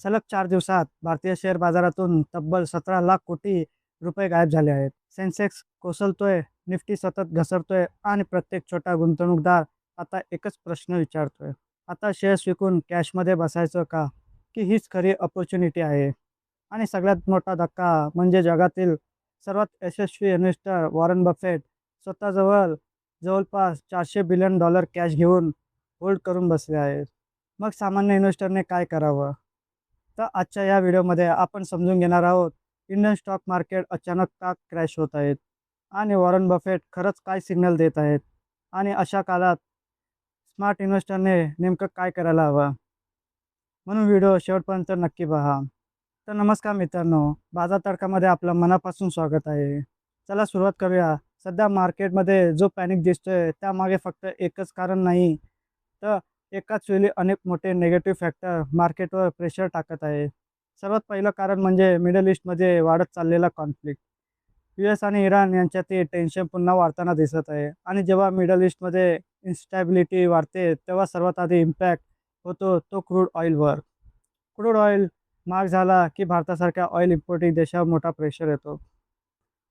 सलग 4 दिवसात भारतीय शेअर बाजारातून तब्बल 17 लाख कोटी रुपये गायब झाले आहेत. सेन्सेक्स कोसळतोय, निफ्टी सतत घसरतोय आणि प्रत्येक छोटा गुंतवणूकदार आता एकच प्रश्न विचारतोय. आता शेअर्स विकून कॅशमध्ये बसायचं का? की हीच खरी अपॉर्च्युनिटी आहे? आणि सगळ्यात मोठा धक्का म्हणजे जगातील सर्वात यशस्वी इन्व्हेस्टर वॉरन बफेट स्वतःजवळ जवळपास $400 बिलियन कॅश घेऊन होल्ड करून बसले आहेत. मग सामान्य इन्व्हेस्टरने काय करावं? तर आजच्या या व्हिडिओमध्ये आपण समजून घेणार आहोत इंडियन स्टॉक मार्केट अचानक का क्रॅश होत आहेत आणि वॉरन बफेट खरंच काय सिग्नल देत आहेत आणि अशा काळात स्मार्ट इन्व्हेस्टरने नेमकं काय करायला हवं. म्हणून व्हिडिओ शेवटपर्यंत नक्की पहा. तर नमस्कार मित्रांनो, बाजार तडकामध्ये आपलं मनापासून स्वागत आहे. चला सुरुवात करूया. सध्या मार्केटमध्ये जो पॅनिक दिसतोय त्यामागे फक्त एकच कारण नाही, तर एकाच वेळी अनेक मोठे निगेटिव्ह फॅक्टर मार्केटवर प्रेशर टाकत आहे. सर्वात पहिलं कारण म्हणजे मिडल ईस्टमध्ये वाढत चाललेला कॉन्फ्लिक्ट. US आणि इराण यांच्यातील टेन्शन पुन्हा वाढताना दिसत आहे आणि जेव्हा मिडल ईस्टमध्ये इन्स्टॅबिलिटी वाढते तेव्हा सर्वात आधी इम्पॅक्ट होतो तो क्रूड ऑइलवर. क्रूड ऑइल महाग झाला की भारतासारख्या ऑइल इम्पोर्टिंग देशावर मोठा प्रेशर येतो.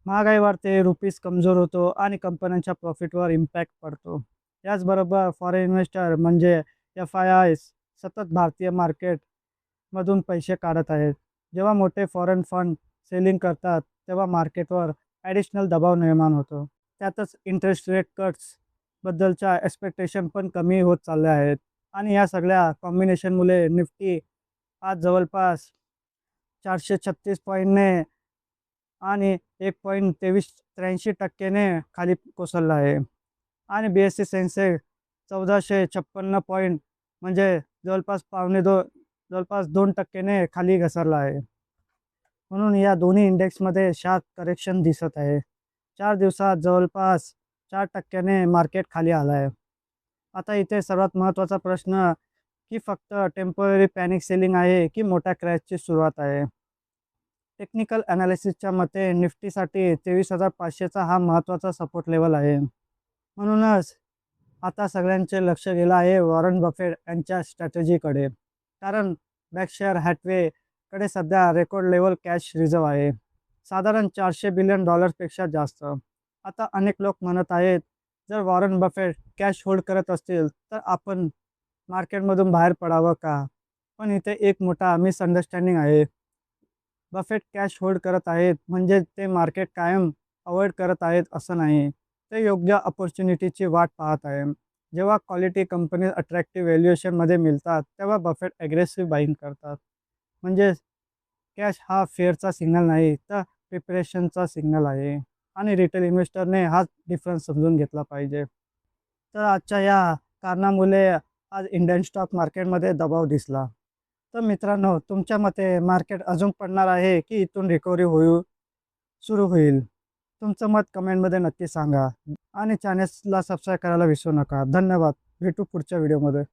महागाई वाढते, रुपीज कमजोर होतो आणि कंपन्यांच्या प्रॉफिटवर इम्पॅक्ट पडतो. याचबरोबर फॉरेन इन्व्हेस्टर म्हणजे FIIs सतत भारतीय मार्केटमधून पैसे काढत आहेत. जेव्हा मोठे फॉरेन फंड सेलिंग करतात तेव्हा मार्केटवर ॲडिशनल दबाव निर्माण होतो. त्यातच इंटरेस्ट रेट कट्स बद्दलच्या एक्सपेक्टेशन पण कमी होत चालल्या आहेत आणि या सगळ्या कॉम्बिनेशनमुळे निफ्टी आज जवळपास 436 पॉईंटने आणि 1.2383% खाली कोसळला आहे आणि BSE सेन्सेक्स 1456 पॉईंट म्हणजे जवळपास 2% खाली घसरला आहे. म्हणून या दोन्ही इंडेक्समध्ये शार्प करेक्शन दिसत आहे. 4 दिवसात जवळपास 4% मार्केट खाली आलं आहे. आता इथे सर्वात महत्त्वाचा प्रश्न की फक्त टेम्पररी पॅनिक सेलिंग आहे की मोठ्या क्रॅशची सुरुवात आहे. टेक्निकल ॲनालिसिसच्या मते निफ्टीसाठी 23,500चा हा महत्त्वाचा सपोर्ट लेवल आहे. म्हणूनच आता सगळ्यांचे लक्ष गेलं आहे वॉरन बफेट यांच्या स्ट्रॅटेजीकडे. कारण बॅर्कशायर हॅथवेकडे सध्या रेकॉर्ड लेवल कॅश रिझर्व्ह आहे, साधारण $400 बिलियन पेक्षा जास्त. आता अनेक लोक म्हणत आहेत, जर वॉरन बफेट कॅश होल्ड करत असतील तर आपण मार्केटमधून बाहेर पडावं का? पण इथे एक मोठा मिसअंडरस्टँडिंग आहे. बफेट कॅश होल्ड करत आहेत म्हणजे ते मार्केट कायम अवॉइड करत आहेत असं नाही. ते योग्य अपॉर्च्युनिटीची वाट पाहत आहे. जेव्हा क्वालिटी कंपनीज अट्रॅक्टिव्ह व्हॅल्युएशनमध्ये मिळतात तेव्हा बफेट ॲग्रेसिव्ह बाईंग करतात. म्हणजे कॅश हा फेअरचा सिग्नल नाही तर प्रिपरेशनचा सिग्नल आहे आणि रिटेल इन्व्हेस्टरने हाच डिफरन्स समजून घेतला पाहिजे. तर आजच्या या कारणामुळे आज इंडियन स्टॉक मार्केटमध्ये दबाव दिसला. तर मित्रांनो, तुमच्या मते मार्केट अजून पडणार आहे की इथून रिकव्हरी सुरू होईल? तुमचं मत कमेंटमध्ये नक्की सांगा आणि चॅनलला सबस्क्राईब करायला विसरू नका. धन्यवाद. भेटू पुढच्या व्हिडिओमध्ये.